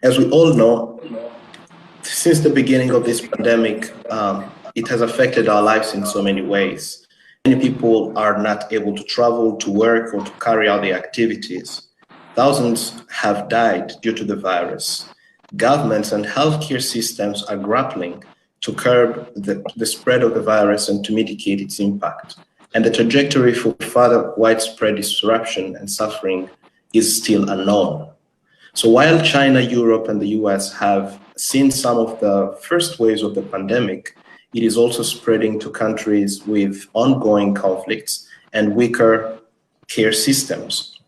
As we all know, since the beginning of this pandemic, it has affected our lives in so many ways. Many people are not able to travel, to work, or to carry out their activities. Thousands have died due to the virus. Governments and healthcare systems are grappling to curb the spread of the virus and to mitigate its impact. And the trajectory for further widespread disruption and suffering is still unknown. So while China, Europe, and the US have seen some of the first waves of the pandemic, it is also spreading to countries with ongoing conflicts and weaker care systems.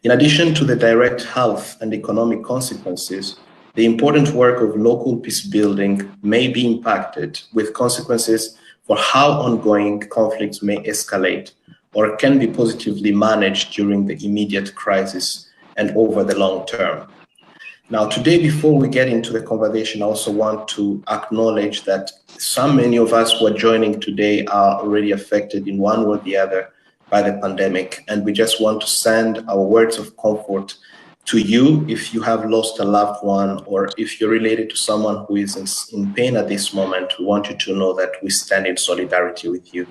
In addition to the direct health and economic consequences, the important work of local peace building may be impacted, with consequences for how ongoing conflicts may escalate or can be positively managed during the immediate crisis and over the long term. Now, today, before we get into the conversation, I also want to acknowledge that many of us who are joining today are already affected in one way or the other by the pandemic. And we just want to send our words of comfort to you if you have lost a loved one, or if you're related to someone who is in pain at this moment. We want you to know that we stand in solidarity with you.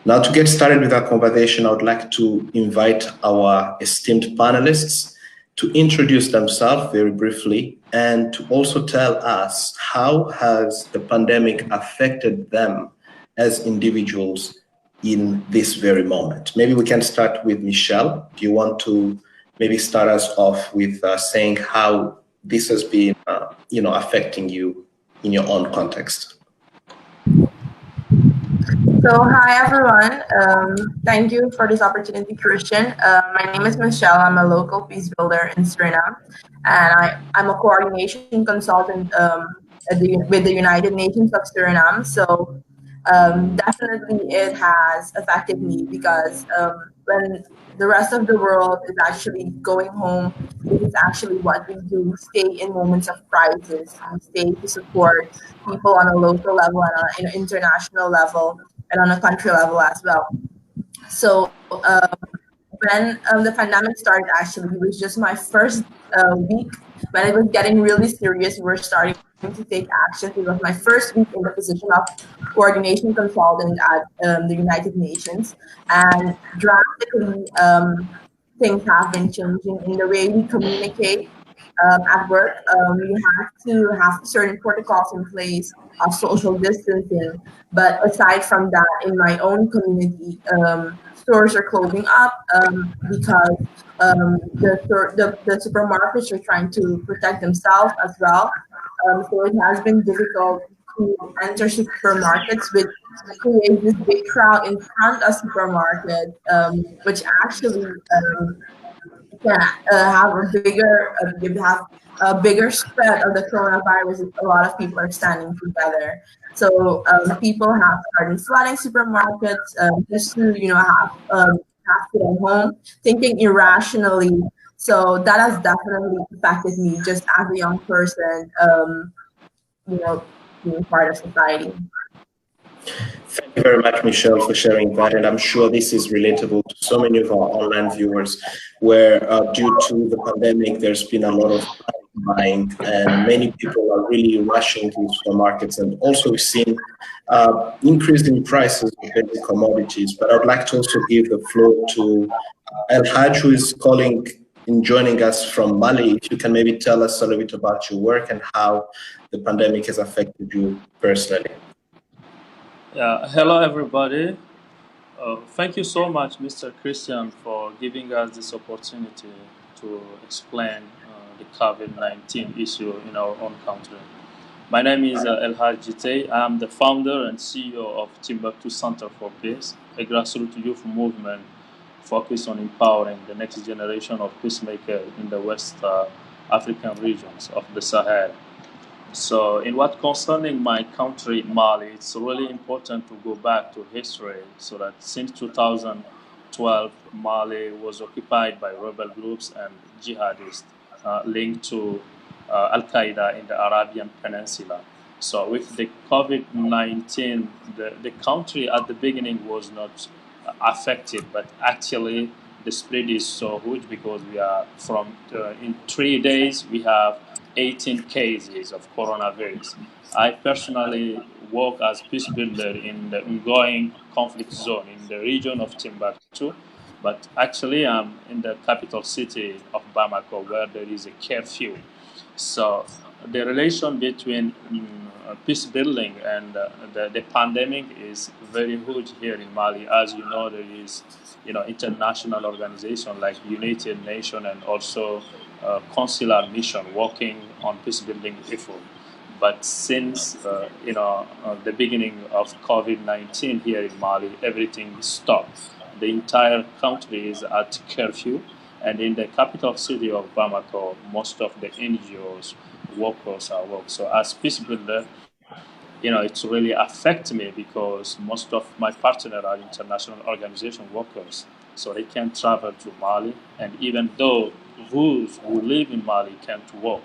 Now, to get started with our conversation, I would like to invite our esteemed panelists to introduce themselves very briefly and to also tell us how has the pandemic affected them as individuals in this very moment. Maybe we can start with Michelle. Do you want to maybe start us off with saying how this has been affecting you in your own context? So hi everyone, thank you for this opportunity, Christian. My name is Michelle. I'm a local peace builder in Suriname, and I'm a coordination consultant with the United Nations of Suriname. So definitely it has affected me because when the rest of the world is actually going home, it is actually what we do. We stay in moments of crisis. We stay to support people on a local level and on an international level, and on a country level as well. So when the pandemic started, actually, it was just my first week. When it was getting really serious, we were starting to take action. It was my first week in the position of coordination consultant at the United Nations. And drastically, things have been changing in the way we communicate at work. We have to have certain protocols in place of social distancing. But aside from that, in my own community, stores are closing up because the supermarkets are trying to protect themselves as well. So it has been difficult to enter supermarkets, which creates this big crowd in front of supermarkets, which actually can have a bigger spread of the coronavirus if a lot of people are standing together. So people have started flooding supermarkets just to have to at home, thinking irrationally. So that has definitely affected me just as a young person, being part of society. Thank you very much, Michelle, for sharing that. And I'm sure this is relatable to so many of our online viewers, where due to the pandemic, there's been a lot of buying, and many people are really rushing to supermarkets. And also we've seen increase in prices of basic commodities. But I'd like to also give the floor to Hadj, who is calling and joining us from Mali. If you can maybe tell us a little bit about your work and how the pandemic has affected you personally. Yeah, hello everybody. Thank you so much, Mr. Christian, for giving us this opportunity to explain the COVID-19 issue in our own country. My name is Hadj Djitteye. I am the founder and CEO of Timbuktu Center for Peace, a grassroots youth movement focused on empowering the next generation of peacemakers in the West African regions of the Sahel. So in what concerning my country, Mali, it's really important to go back to history, so that since 2012, Mali was occupied by rebel groups and jihadists linked to Al-Qaeda in the Arabian Peninsula. So with the COVID-19, the country at the beginning was not affected, but actually the spread is so huge because we are in 3 days, we have 18 cases of coronavirus. I personally work as peace builder in the ongoing conflict zone in the region of Timbuktu, but actually I'm in the capital city of Bamako where there is a curfew. So the relation between peace building and the pandemic is very huge here in Mali. As you know, there is international organization like United Nations and also consular mission working on peace building effort. But since the beginning of COVID-19 here in Mali, everything stopped. The entire country is at curfew, and in the capital city of Bamako, most of the NGOs workers are work. So as peace builder, it's really affect me because most of my partners are international organization workers, so they can't travel to Mali, and even though those who live in Mali can't work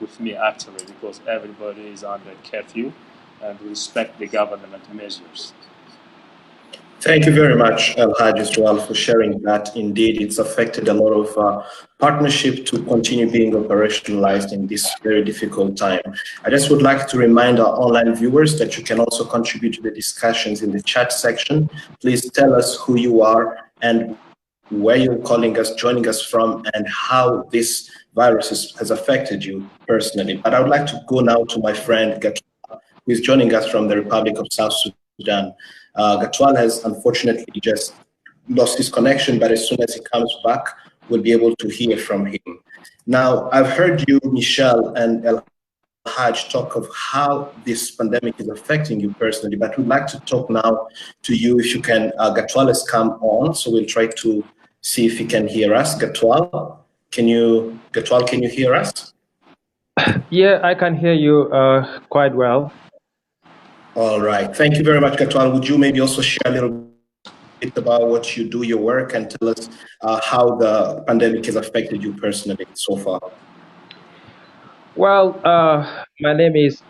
with me actually because everybody is under curfew and respect the government measures. Thank you very much, Hadj Djitteye, for sharing that. Indeed, it's affected a lot of partnership to continue being operationalized in this very difficult time. I just would like to remind our online viewers that you can also contribute to the discussions in the chat section. Please tell us who you are and where you're calling us, joining us from, and how this virus has affected you personally. But I would like to go now to my friend Gatwal, who is joining us from the Republic of South Sudan. Gatwal has unfortunately just lost his connection, but as soon as he comes back, we'll be able to hear from him. Now, I've heard you, Michelle and Hadj, talk of how this pandemic is affecting you personally, but we'd like to talk now to you if you can. Gatwal has come on, so we'll try to see if he can hear us. Gatwal, can you hear us? Yeah, I can hear you quite well. All right. Thank you very much, Gatwal. Would you maybe also share a little bit about what you do, your work, and tell us how the pandemic has affected you personally so far? Well, my name is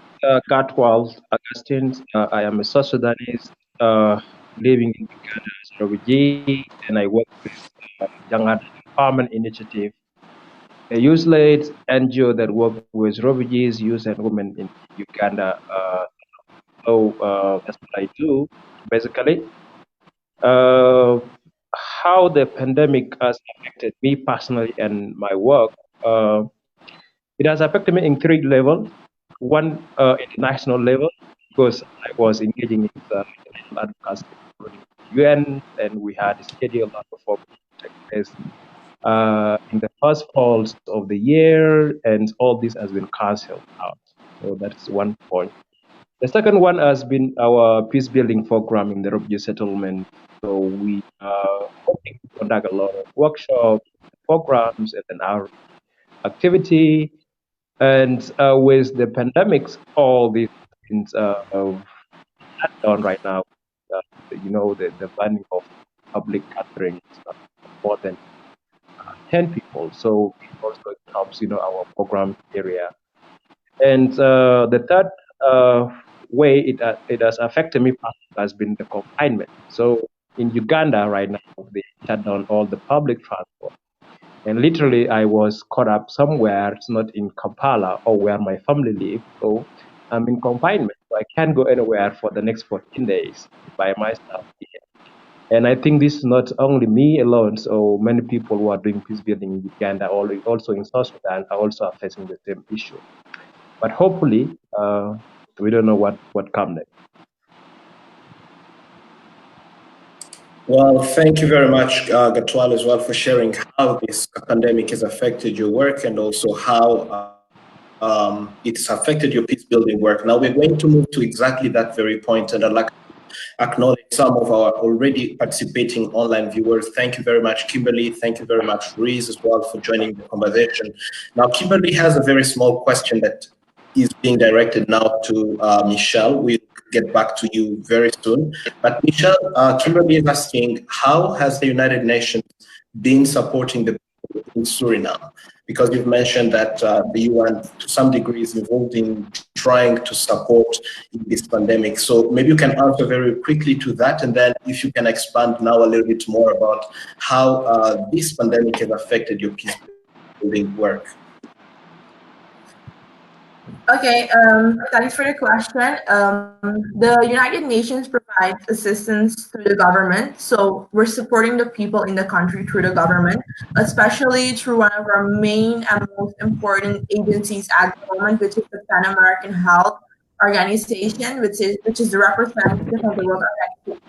Gatwal Augustine. I am a South Sudanese living in Uganda as a refugee, and I work with Young Adult Empowerment Initiative, a youth-led NGO that works with refugees, youth, and women in Uganda. So that's what I do, basically. How the pandemic has affected me personally and my work. It has affected me in three levels. One, at the national level, because I was engaging in international advocacy, including UN, and we had scheduled a performance to take place in the first falls of the year, and all this has been cancelled out. So that's one point. The second one has been our peace building program in the refugee settlement. So we are hoping to conduct a lot of workshops, programs, and our activity. And with the pandemics, all these things shut down right now. The banning of public gatherings more than 10 people. So it also helps, our program area. And the third way it has affected me has been the confinement. So in Uganda right now, they shut down all the public transport. And literally, I was caught up somewhere. It's not in Kampala or where my family lives. So I'm in confinement. So I can't go anywhere for the next 14 days by myself. And I think this is not only me alone. So many people who are doing peace building in Uganda, also in South Sudan, are also facing the same issue. But hopefully, we don't know what comes next. Well, thank you very much, Gatwal, as well, for sharing how this pandemic has affected your work and also how it's affected your peace building work. Now we're going to move to exactly that very point, and I'd like to acknowledge some of our already participating online viewers. Thank you very much, Kimberly. Thank you very much, Reese, as well, for joining the conversation. Now, Kimberly has a very small question that is being directed now to Michelle. We'll get back to you very soon. But Michelle, Kimberly is asking, how has the United Nations been supporting the people in Suriname? Because you've mentioned that the UN, to some degree, is involved in trying to support in this pandemic. So maybe you can answer very quickly to that, and then if you can expand now a little bit more about how this pandemic has affected your peace building work. Okay, thanks for the question. The United Nations provides assistance through the government, so we're supporting the people in the country through the government, especially through one of our main and most important agencies at the moment, which is the Pan American Health Organization, which is the representative of the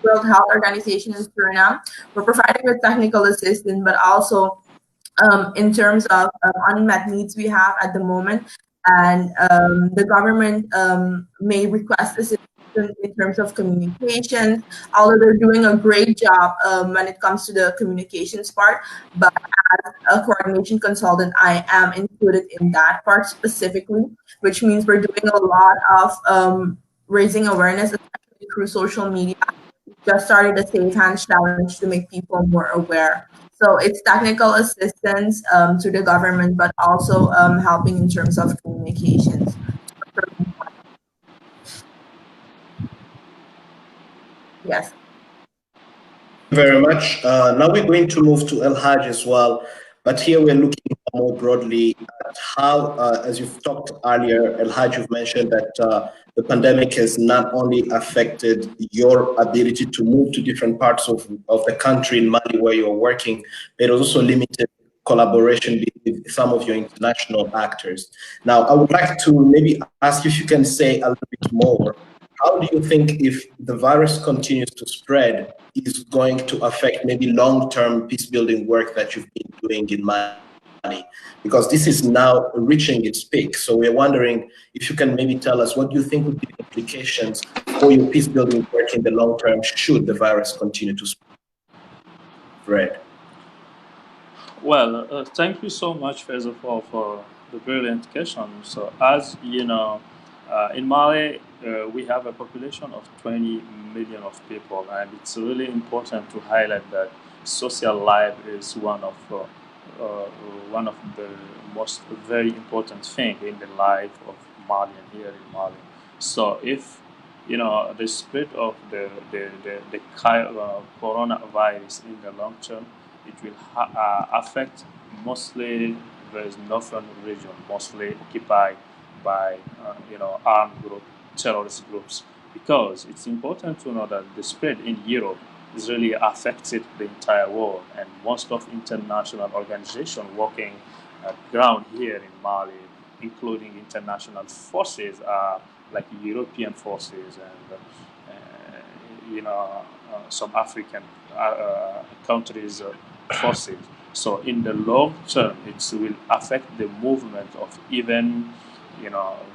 World Health Organization in Suriname. We're providing with technical assistance, but also in terms of unmet needs we have at the moment. And the government may request assistance in terms of communications, although they're doing a great job when it comes to the communications part. But as a coordination consultant, I am included in that part specifically, which means we're doing a lot of raising awareness, especially through social media. We just started a Safe Hands Challenge to make people more aware. So it's technical assistance to the government, but also helping in terms of communications. Yes. Thank you very much. Now we're going to move to Hadj as well, but here we're looking more broadly at how, as you've talked earlier, Hadj, you've mentioned that the pandemic has not only affected your ability to move to different parts of the country in Mali where you're working, but it also limited collaboration with some of your international actors. Now, I would like to maybe ask you if you can say a little bit more. How do you think if the virus continues to spread is going to affect maybe long-term peace building work that you've been doing in Mali? Because this is now reaching its peak. So we're wondering if you can maybe tell us what do you think would be the implications for your peace building work in the long term should the virus continue to spread? Well, thank you so much, first of all, for the brilliant question. So as you know, in Mali, we have a population of 20 million of people, and it's really important to highlight that social life is one of the most very important thing in the life of Malian here in Mali. So if the spread of the coronavirus in the long term, it will affect mostly the northern region, mostly occupied by armed terrorist groups, because it's important to know that the spread in Europe has really affected the entire world, and most of international organizations working at ground here in Mali, including international forces, like European forces and some African countries' forces. So in the long term, it will affect the movement of even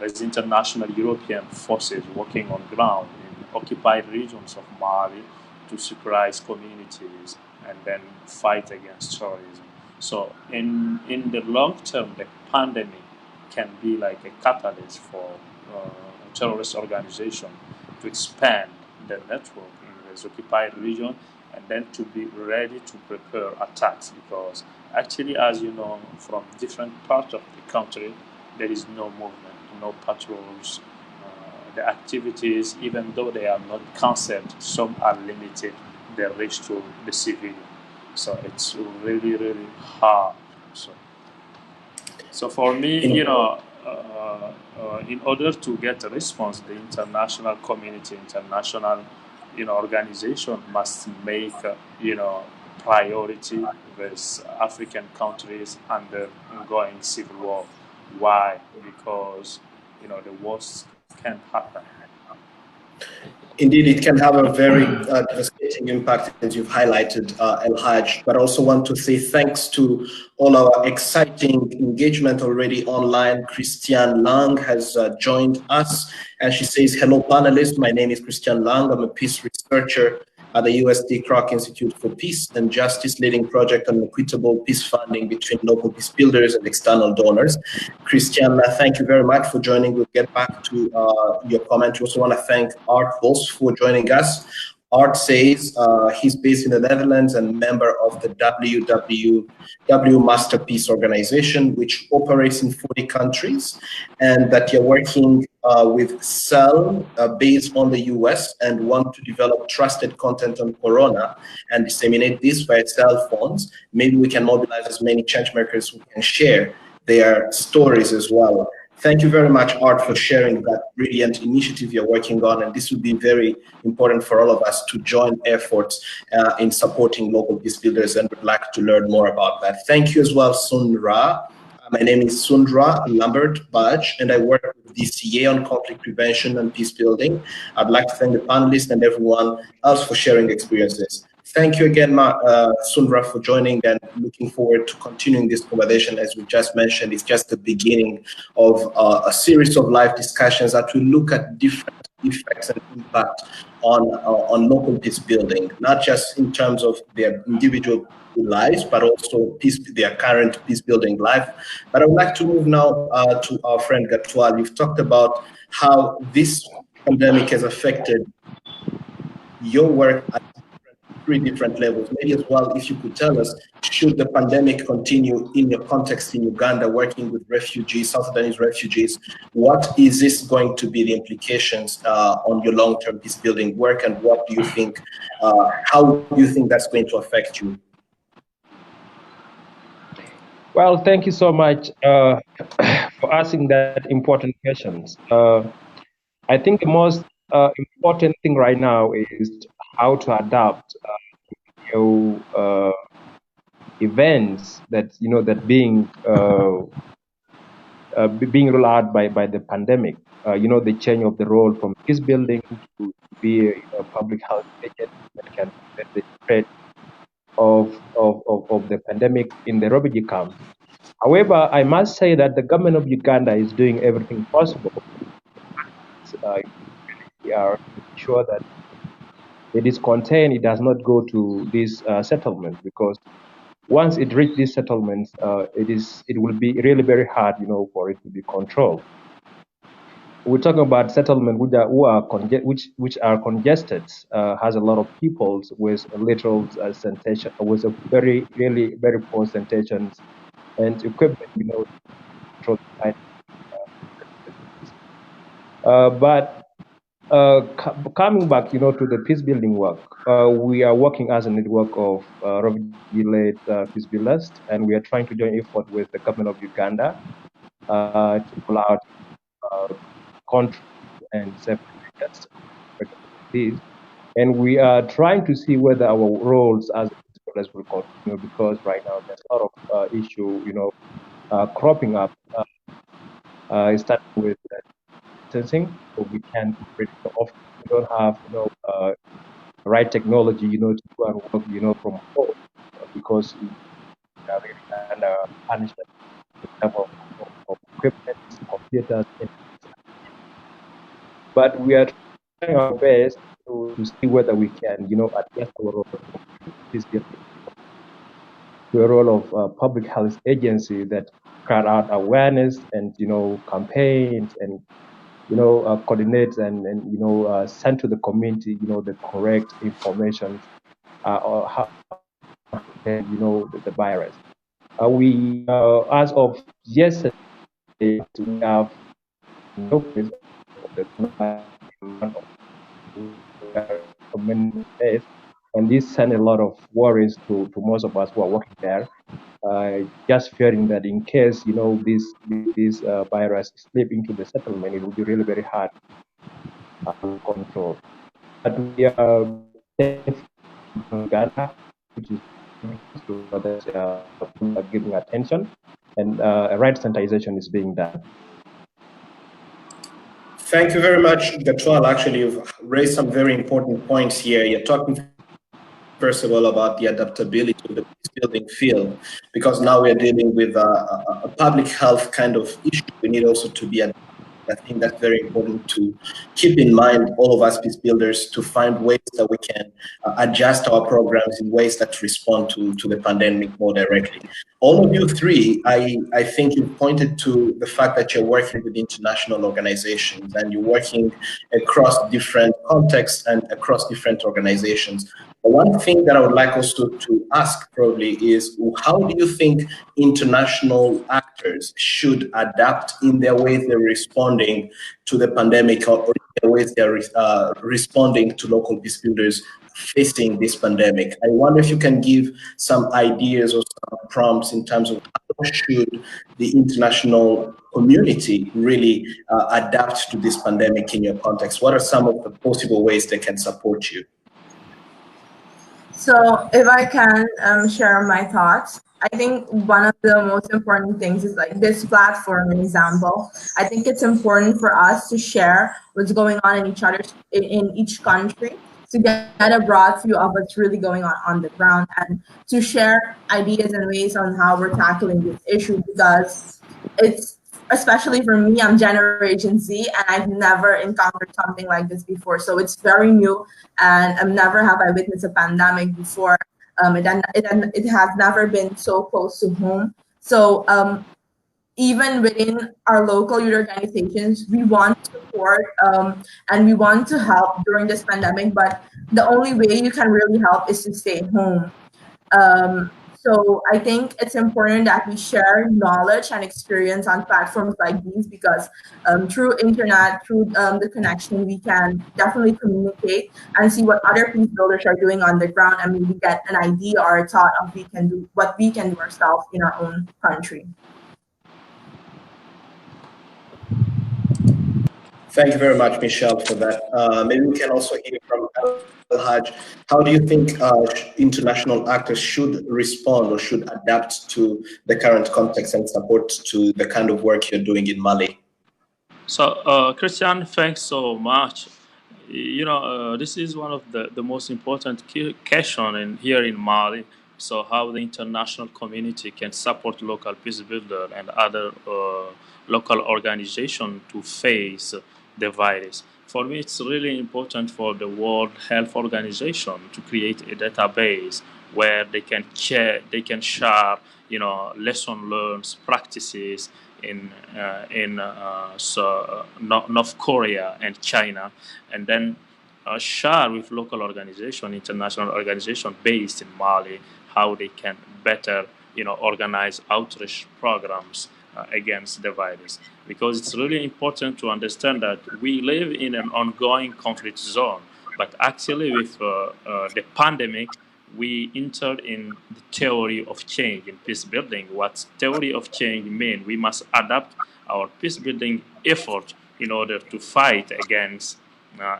there's international European forces working on ground in occupied regions of Mali to securize communities and then fight against terrorism. So in the long term, the pandemic can be like a catalyst for terrorist organization to expand their network in this occupied region and then to be ready to prepare attacks, because actually, as you know, from different parts of the country, there is no movement, no patrols. The activities, even though they are not cancelled, some are limited, they reach to the civilian. So it's really, really hard. So for me, in order to get a response, the international community, international organization must make priority with African countries undergoing civil war. Why? Because the worst can happen. Indeed, it can have a very devastating impact, as you've highlighted, Hadj. But I also want to say thanks to all our exciting engagement already online. Christiane Lang has joined us, and she says, "Hello, panelists. My name is Christiane Lang. I'm a peace researcher at the USD Kroc Institute for Peace and Justice, leading project on equitable peace funding between local peace builders and external donors." Christiane, thank you very much for joining. We'll get back to your comment. We also want to thank Art Vos for joining us. Art says he's based in the Netherlands and member of the WWW Master Peace Organization, which operates in 40 countries, and that you're working with Cell based on the US and want to develop trusted content on Corona and disseminate this via cell phones. Maybe we can mobilize as many change makers who can share their stories as well. Thank you very much, Art, for sharing that brilliant initiative you're working on. And this will be very important for all of us to join efforts in supporting local peace builders, and would like to learn more about that. Thank you as well, Sundra. My name is Sundra Lambert Baj, and I work with DCA on conflict prevention and peace building. I'd like to thank the panelists and everyone else for sharing experiences. Thank you again, Sundra, for joining, and looking forward to continuing this conversation. As we just mentioned, it's just the beginning of a series of live discussions that will look at different effects and impact on local peace building, not just in terms of their individual lives, but also their current peace building life. But I would like to move now to our friend Gatwal. You've talked about how this pandemic has affected your work at three different levels. Maybe as well, if you could tell us, should the pandemic continue in your context in Uganda, working with refugees, South Sudanese refugees, what is this going to be the implications on your long-term peace building work, and what do you think, how do you think that's going to affect you? Well, thank you so much for asking that important questions. I think the most important thing right now is how to adapt events that that being rolled out by the pandemic. The change of the role from peace building to be a public health agent that can prevent the spread of the pandemic in the refugee camp. However, I must say that the government of Uganda is doing everything possible. We are sure that it is contained, it does not go to these settlements, because once it reaches these settlements, it will be really very hard, for it to be controlled. We're talking about settlements which are congested, has a lot of people with little sanitation, with a really very poor sanitation and equipment, control the but coming back, to the peace building work, we are working as a network of refugee-led peace builders, and we are trying to join effort with the government of Uganda to pull out country and separate this. And we are trying to see whether our roles as peace builders will continue, because right now there's a lot of issue, cropping up, starting with distancing, so we can't really often we don't have right technology to go and work from home, because we are really under punishment in terms of equipment, computers, but we are trying our best to see whether we can adjust our role to a role of public health agency that carry out awareness and campaigns and coordinate and send to the community the correct information or how the virus. We as of yesterday we have and this sent a lot of worries to most of us who are working there. Just fearing that in case this virus slip into the settlement, it will be really very hard to control. But we are Uganda, which is giving attention, and right sanitization is being done. Thank you very much, Gatwal. Actually, you've raised some very important points here. You're talking, first of all, about the adaptability of the peace building field, because now we're dealing with a public health kind of issue. We need also to be adaptable. I think that's very important to keep in mind, all of us peace builders, to find ways that we can adjust our programs in ways that respond to the pandemic more directly. All of you three, I think you pointed to the fact that you're working with international organizations and you're working across different contexts and across different organizations. One thing that I would like also to ask probably is, how do you think international actors should adapt in their ways they're responding to the pandemic, or in the ways they're responding to local peace builders facing this pandemic? I wonder if you can give some ideas or some prompts in terms of how should the international community really adapt to this pandemic in your context? What are some of the possible ways they can support you? So if I can share my thoughts, I think one of the most important things is like this platform example. I think it's important for us to share what's going on in each country, to get a broad view of what's really going on the ground, and to share ideas and ways on how we're tackling this issue, because it's, especially for me, I'm Generation Z and I've never encountered something like this before. So it's very new, and never have I witnessed a pandemic before. It has never been so close to home. So even within our local youth organizations, we want to support and we want to help during this pandemic, but the only way you can really help is to stay home. So I think it's important that we share knowledge and experience on platforms like these, because through internet, through the connection, we can definitely communicate and see what other peace builders are doing on the ground, and maybe get an idea or a thought of what we can do ourselves in our own country. Thank you very much, Michelle, for that. Maybe we can also hear from Hadj. How do you think international actors should respond or should adapt to the current context and support to the kind of work you're doing in Mali? So, Christian, thanks so much. This is one of the most important questions here in Mali. So, how the international community can support local peace builders and other local organizations to face the virus. For me, it's really important for the World Health Organization to create a database where they can share, lesson learned, practices in North Korea and China, and then share with local organization, international organization based in Mali, how they can better, organize outreach programs against the virus. Because it's really important to understand that we live in an ongoing conflict zone, but actually with the pandemic, we entered in the theory of change in peace building. What theory of change means? We must adapt our peace building effort in order to fight against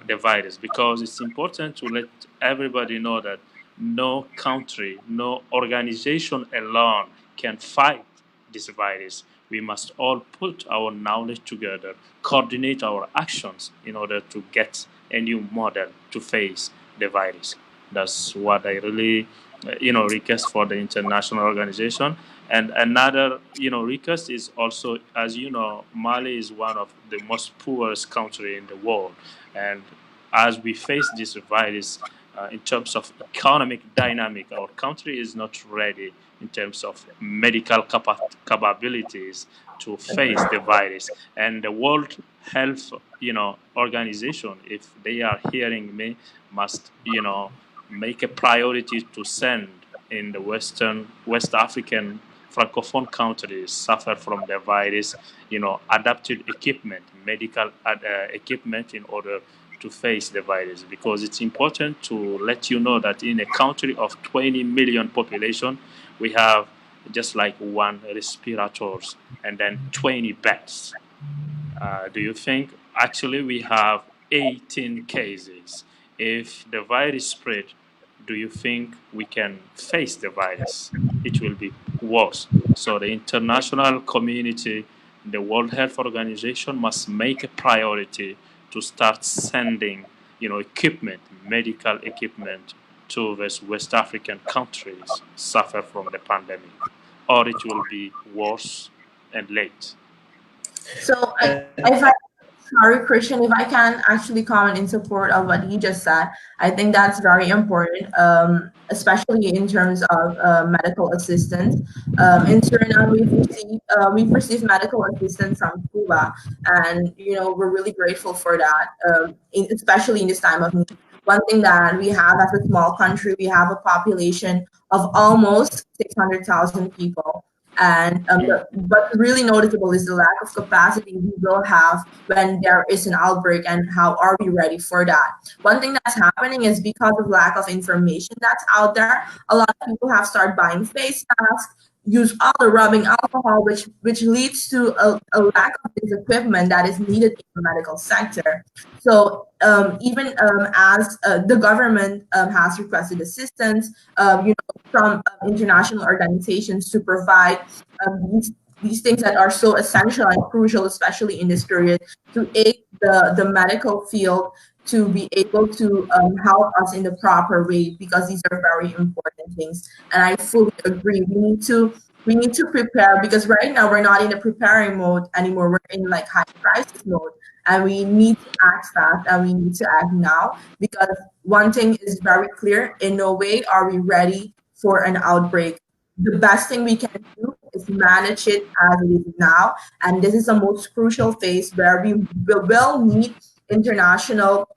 the virus, because it's important to let everybody know that no country, no organization alone can fight this virus. We must all put our knowledge together, coordinate our actions in order to get a new model to face the virus. That's what I really, request for the international organization. And another, request is also, as you know, Mali is one of the most poorest country in the world. And as we face this virus, in terms of economic dynamic, our country is not ready in terms of medical capabilities to face the virus. And the World Health, Organization, if they are hearing me, must, make a priority to send in the West African Francophone countries suffer from the virus, adapted equipment, medical equipment in order to face the virus. Because it's important to let you know that in a country of 20 million population, we have just like one respirators and then 20 beds. Do you think actually we have 18 cases? If the virus spread, do you think we can face the virus? It will be worse. So the international community, the World Health Organization must make a priority to start sending, equipment, medical equipment to these West African countries suffer from the pandemic, or it will be worse and late. So sorry, Christian, if I can actually comment in support of what he just said, I think that's very important, especially in terms of medical assistance. In Suriname, we've received medical assistance from Cuba, and we're really grateful for that, especially in this time of need. One thing that we have as a small country, we have a population of almost 600,000 people. And what's really noticeable is the lack of capacity we will have when there is an outbreak, and how are we ready for that. One thing that's happening is because of lack of information that's out there, a lot of people have started buying face masks, use all the rubbing alcohol, which leads to a lack of this equipment that is needed in the medical sector. So even as the government has requested assistance, from international organizations to provide these things that are so essential and crucial, especially in this period, to aid the medical field to be able to help us in the proper way, because these are very important things. And I fully agree. We need to prepare, because right now we're not in the preparing mode anymore. We're in like high crisis mode, and we need to act fast and we need to act now, because one thing is very clear: in no way are we ready for an outbreak. The best thing we can do is manage it as it is now, and this is the most crucial phase where we will need international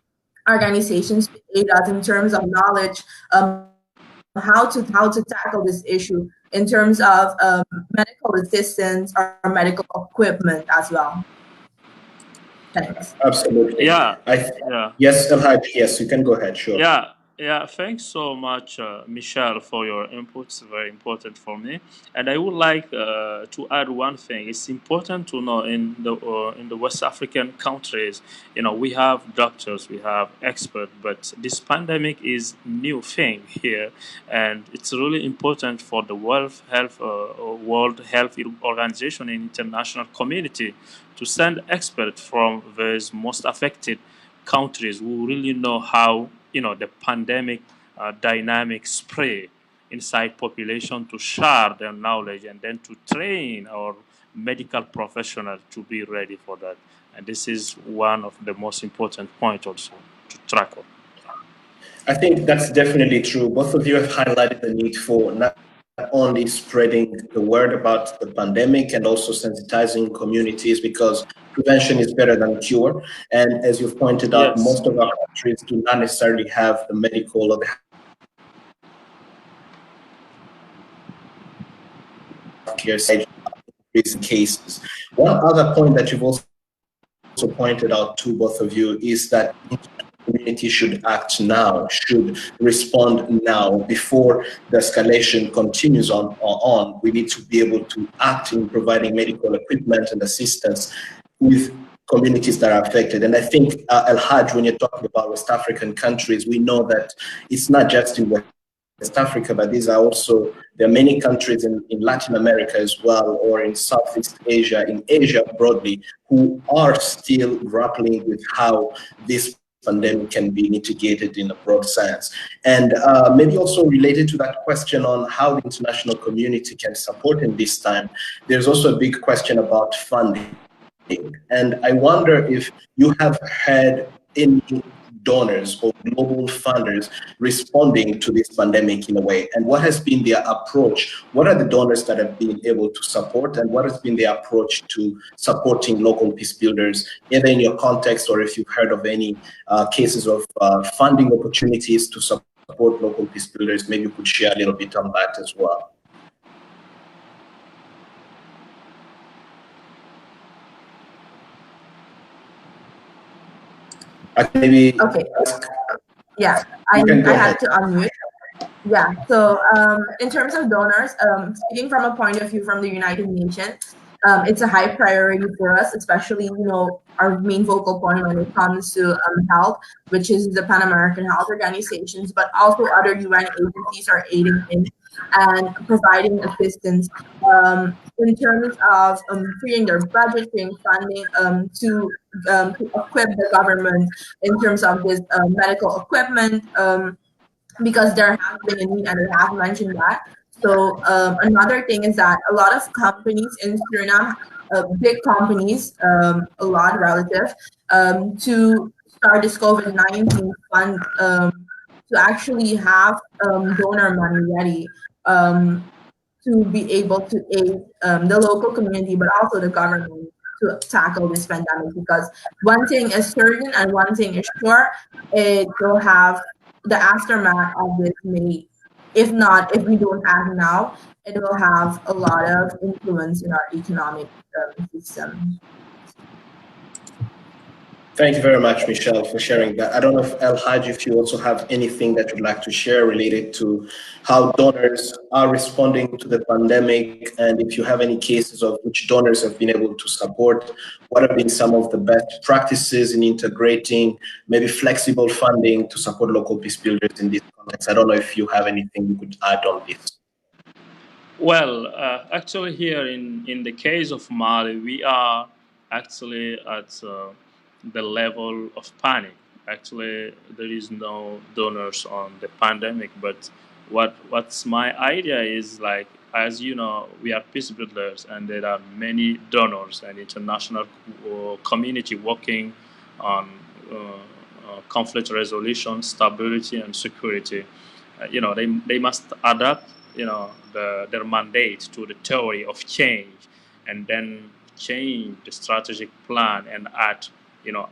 organizations to aid us in terms of knowledge, how to tackle this issue in terms of medical assistance or medical equipment as well. Thanks. Absolutely. Yeah. Yes, Hadj, yes, you can go ahead. Sure. Yeah, thanks so much, Michelle, for your inputs. Very important for me. And I would like to add one thing. It's important to know in the West African countries, we have doctors, we have experts, but this pandemic is new thing here, and it's really important for the World Health Organization and international community to send experts from those most affected countries who really know how the pandemic dynamic spread inside population, to share their knowledge and then to train our medical professionals to be ready for that. And this is one of the most important points also to tackle. I think that's definitely true. Both of you have highlighted the need for not only spreading the word about the pandemic and also sensitizing communities, because prevention is better than cure. And as you've pointed out, Yes. most of our countries do not necessarily have the medical or the healthcare side cases. One other point that you've also pointed out to both of you is that community should act now, should respond now before the escalation continues on. We need to be able to act in providing medical equipment and assistance with communities that are affected. And I think, Hadj, when you're talking about West African countries, we know that it's not just in West Africa, but there are many countries in Latin America as well, or in Southeast Asia, in Asia broadly, who are still grappling with how this pandemic can be mitigated in a broad sense. And maybe also related to that question on how the international community can support in this time, there's also a big question about funding. And I wonder if you have had any donors or global funders responding to this pandemic in a way, and what has been their approach? What are the donors that have been able to support, and what has been their approach to supporting local peace builders, either in your context or if you've heard of any cases of funding opportunities to support local peace builders? Maybe you could share a little bit on that as well. Maybe. Okay. Yeah, I had to unmute. Yeah, so in terms of donors, speaking from a point of view from the United Nations, it's a high priority for us, especially, our main focal point when it comes to health, which is the Pan American Health Organizations, but also other UN agencies are aiding in and providing assistance in terms of freeing their budget, freeing funding to equip the government in terms of this medical equipment, because there has been a need, and I have mentioned that. So another thing is that a lot of companies in Suriname, big companies, a lot relative, to start this COVID-19 fund, to actually have donor money ready to be able to aid the local community, but also the government to tackle this pandemic. Because one thing is certain and one thing is sure, it will have the aftermath of this if we don't act now, it will have a lot of influence in our economic system. Thank you very much, Michelle, for sharing that. I don't know if Hadj, if you also have anything that you'd like to share related to how donors are responding to the pandemic, and if you have any cases of which donors have been able to support, what have been some of the best practices in integrating maybe flexible funding to support local peace builders in this context. I don't know if you have anything you could add on this. Well, actually here in the case of Mali, we are actually at the level of panic. Actually, there is no donors on the pandemic, but what's my idea is, like, as you know, we are peace builders, and there are many donors and international community working on conflict resolution, stability, and security. They must adapt, their mandate to the theory of change, and then change the strategic plan and add,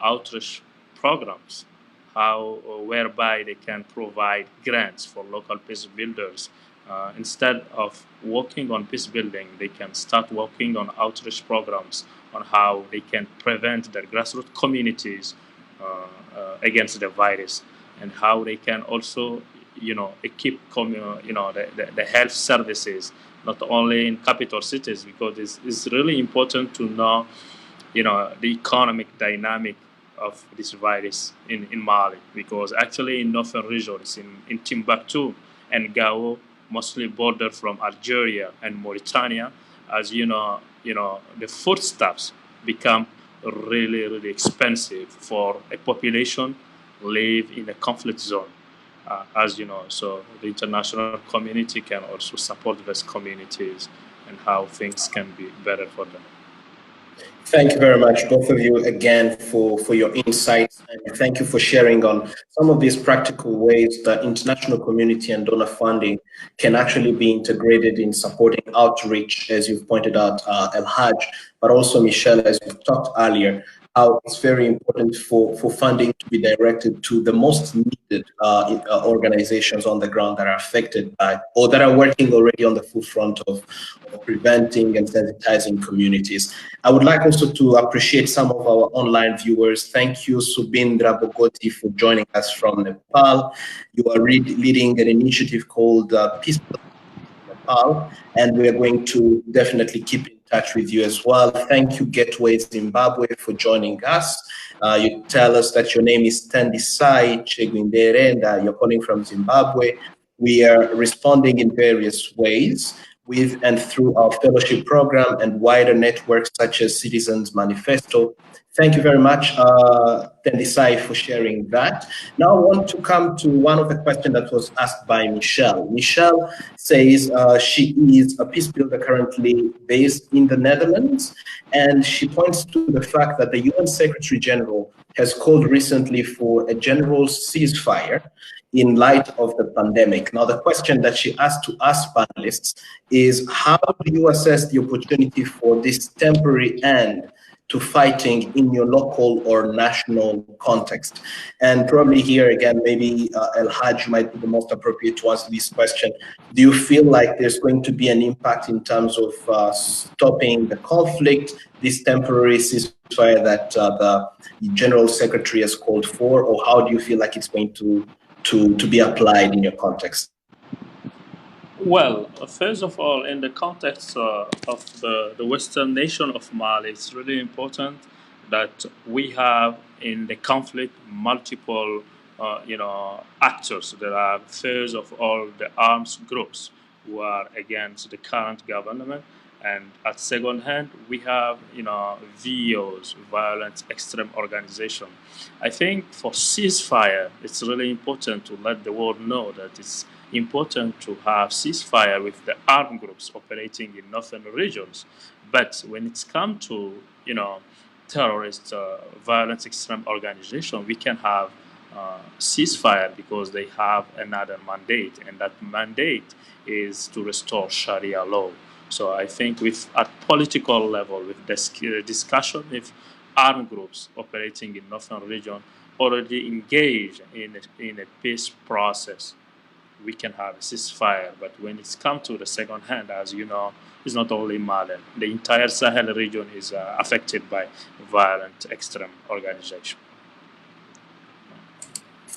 outreach programs, whereby they can provide grants for local peace builders. Instead of working on peace building, they can start working on outreach programs on how they can prevent their grassroots communities against the virus, and how they can also, equip the health services, not only in capital cities, because it's really important to know, the economic dynamic of this virus in Mali, because actually in northern regions, in Timbuktu and Gao, mostly border from Algeria and Mauritania, as the foodstuffs become really, really expensive for a population live in a conflict zone, as you know. So the international community can also support those communities and how things can be better for them. Thank you very much, both of you, again, for your insights, and thank you for sharing on some of these practical ways that international community and donor funding can actually be integrated in supporting outreach, as you've pointed out, Hadj, but also Michelle, as you've talked earlier, how it's very important for funding to be directed to the most needed organizations on the ground that are affected by, or that are working already on the forefront of preventing and sensitizing communities. I would like also to appreciate some of our online viewers. Thank you, Subindra Bogoti, for joining us from Nepal. You are leading an initiative called Peacebuilding Nepal, and we are going to definitely keep in touch with you as well. Thank you, Gatwal Zimbabwe, for joining us. You tell us that your name is Tendisai Chegwindere, and you're calling from Zimbabwe. We are responding in various ways with and through our fellowship program and wider networks such as Citizens Manifesto. Thank you very much, Tendisai, for sharing that. Now I want to come to one of the questions that was asked by Michelle. Michelle says she is a peace builder currently based in the Netherlands, and she points to the fact that the UN Secretary General has called recently for a general ceasefire in light of the pandemic. Now, the question that she asked to us panelists is, how do you assess the opportunity for this temporary end to fighting in your local or national context? And probably here again, maybe Hadj might be the most appropriate to answer this question. Do you feel like there's going to be an impact in terms of stopping the conflict, this temporary ceasefire that the General Secretary has called for, or how do you feel like it's going to be applied in your context? Well, first of all, in the context of the Western nation of Mali, it's really important that we have in the conflict multiple, actors. There are first of all the arms groups who are against the current government, and at second hand we have VOs, violent extreme organization. I think for ceasefire, it's really important to let the world know that it's important to have ceasefire with the armed groups operating in northern regions. But when it's come to terrorist, violent extreme organization, we can have ceasefire because they have another mandate, and that mandate is to restore Sharia law. So I think at political level, with discussion with armed groups operating in northern region already engaged in a peace process, we can have a ceasefire. But when it's come to the second hand, as you know, it's not only Mali. The entire Sahel region is affected by violent extreme organization.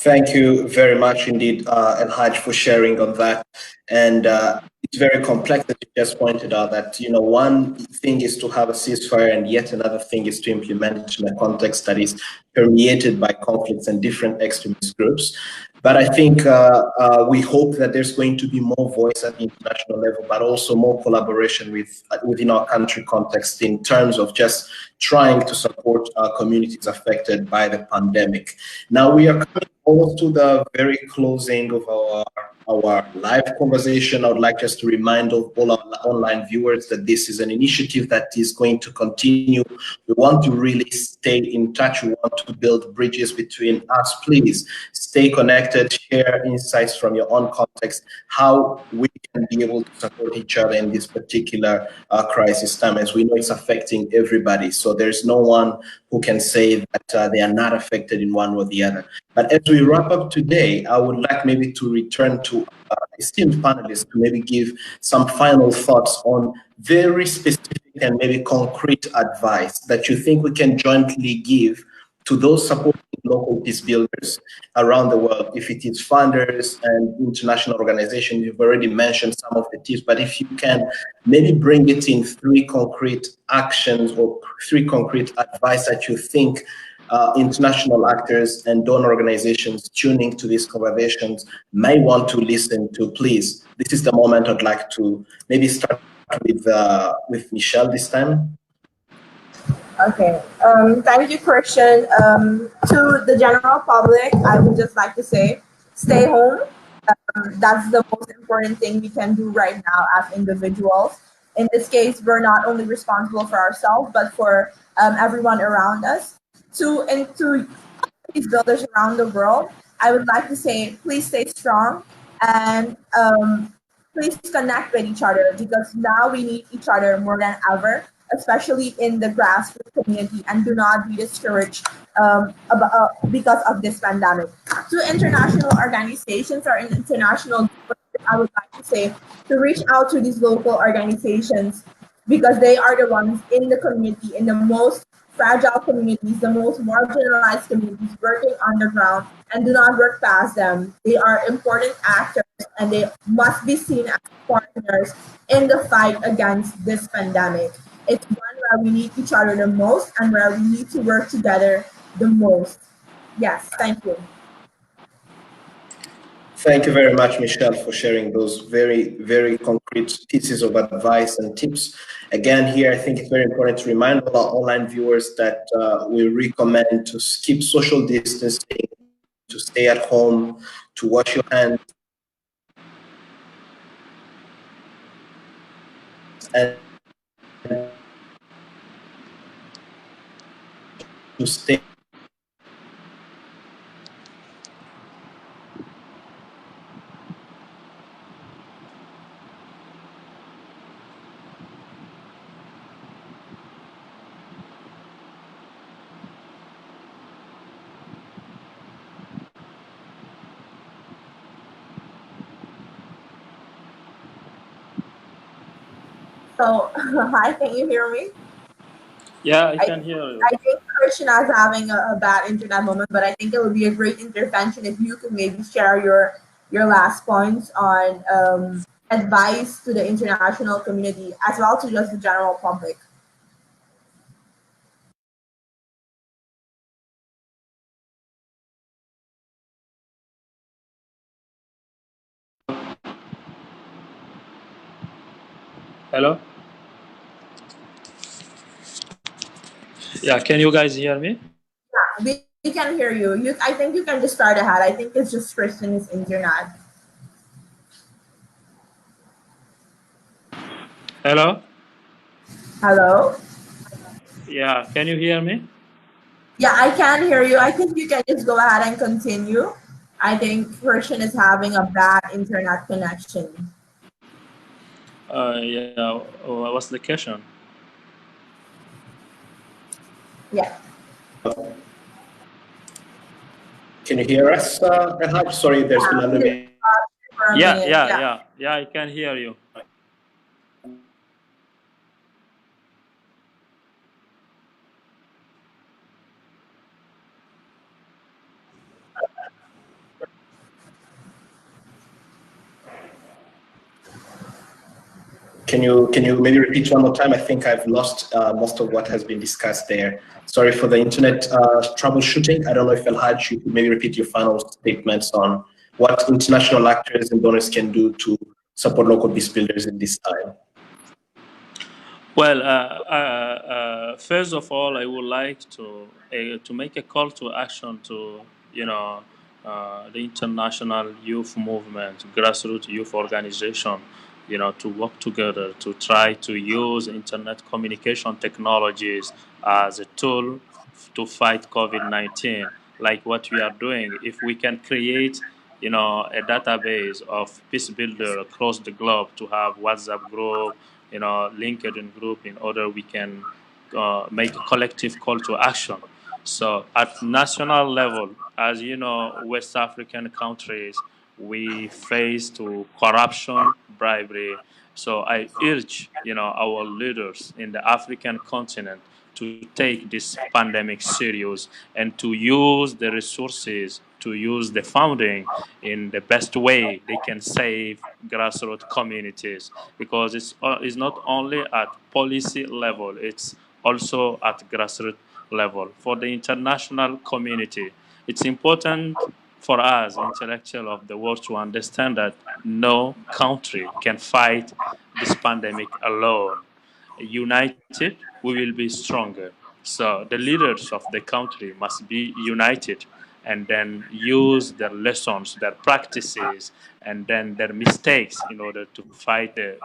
Thank you very much indeed, and Hadj, for sharing on that. And it's very complex, as you just pointed out, that one thing is to have a ceasefire, and yet another thing is to implement it in a context that is permeated by conflicts and different extremist groups. But I think we hope that there's going to be more voice at the international level, but also more collaboration within our country context in terms of just trying to support our communities affected by the pandemic. Now we are coming almost to the very closing of our live conversation. I would like just to remind all our online viewers that this is an initiative that is going to continue. We want to really stay in touch. We want to build bridges between us. Please stay connected, share insights from your own context, how we can be able to support each other in this particular crisis time, as we know it's affecting everybody. So there's no one who can say that they are not affected in one or the other. But as we wrap up today, I would like maybe to return to esteemed panelists to maybe give some final thoughts on very specific and maybe concrete advice that you think we can jointly give to those supporting local peace builders around the world. If it is funders and international organizations, you've already mentioned some of the tips, but if you can maybe bring it in 3 concrete actions or 3 concrete advice that you think international actors and donor organizations tuning to these conversations may want to listen to, please. This is the moment I'd like to maybe start with Michelle this time. Okay, thank you, Christian. To the general public, I would just like to say, stay home. That's the most important thing we can do right now as individuals. In this case, we're not only responsible for ourselves, but for everyone around us. To peace builders around the world, I would like to say, please stay strong and please connect with each other, because now we need each other more than ever, especially in the grassroots community, and do not be discouraged because of this pandemic. To international organizations or international, I would like to say to reach out to these local organizations, because they are the ones in the community, in the most fragile communities, the most marginalized communities, working on the ground, and do not work past them. They are important actors, and they must be seen as partners in the fight against this pandemic. It's one where we need each other the most and where we need to work together the most. Yes, thank you. Thank you very much, Michelle, for sharing those very, very concrete pieces of advice and tips. Again, here, I think it's very important to remind all our online viewers that we recommend to keep social distancing, to stay at home, to wash your hands, and to stay. So, hi, can you hear me? Yeah, I can hear you. I think Christian is having a bad internet moment, but I think it would be a great intervention if you could maybe share your last points on advice to the international community as well to just the general public. Hello? Yeah, can you guys hear me? Yeah, we can hear you. I think you can just start ahead. I think it's just Christian's internet. Hello? Hello? Yeah, can you hear me? Yeah, I can hear you. I think you can just go ahead and continue. I think Christian is having a bad internet connection. Yeah, what's the question? Yeah. Can you hear us, Hadj? Sorry, there's been a little bit. Yeah, I can hear you. Can you maybe repeat one more time? I think I've lost most of what has been discussed there. Sorry for the internet troubleshooting. I don't know if Hadj, you could maybe repeat your final statements on what international actors and donors can do to support local peace builders in this time. Well, first of all, I would like to make a call to action to the international youth movement, grassroots youth organization, to work together to try to use internet communication technologies as a tool to fight COVID-19, like what we are doing. If we can create, a database of peace builders across the globe to have WhatsApp group, LinkedIn group, in order we can make a collective call to action. So at national level, as you know, West African countries, we face to corruption, bribery. So I urge, our leaders in the African continent to take this pandemic serious and to use the resources, to use the funding in the best way they can save grassroots communities, because it's not only at policy level, it's also at grassroots level. For the international community, it's important for us, intellectuals of the world, to understand that no country can fight this pandemic alone. United, we will be stronger. So the leaders of the country must be united and then use their lessons, their practices, and then their mistakes in order to fight the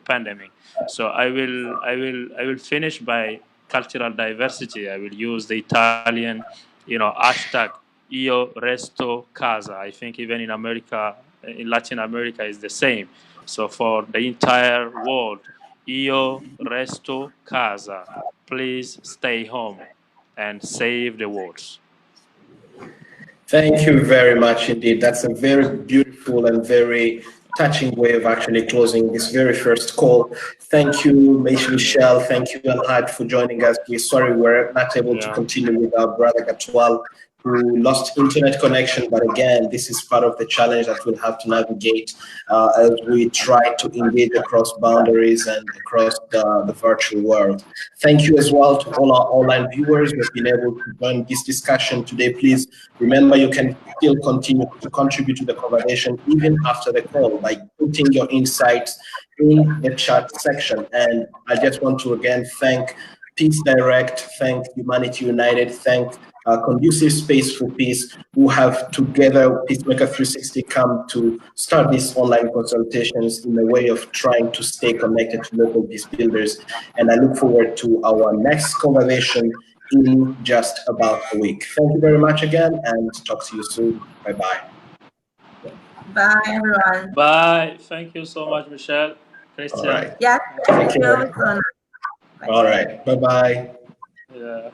pandemic. So I will finish by cultural diversity. I will use the Italian, hashtag Io resto casa. I think even in America, in Latin America, is the same. So for the entire world, Io resto casa. Please stay home and save the world. Thank you very much indeed. That's a very beautiful and very touching way of actually closing this very first call. Thank you, Michelle. Thank you, Hadj, for joining us. We're sorry we're not able to continue with our brother Gatwal, who lost internet connection. But again, this is part of the challenge that we'll have to navigate as we try to engage across boundaries and across the virtual world. Thank you as well to all our online viewers who have been able to join this discussion today. Please remember you can still continue to contribute to the conversation even after the call by putting your insights in the chat section. And I just want to again thank Peace Direct, thank Humanity United, thank Conducive Space for Peace, who have together, Peacemaker 360, come to start these online consultations in a way of trying to stay connected to local peace builders. And I look forward to our next conversation in just about a week. Thank you very much again, and talk to you soon. Bye-bye. Bye, everyone. Bye. Thank you so much, Michelle. Christian. All right. Yeah, Thank you. All right. Bye-bye. Yeah.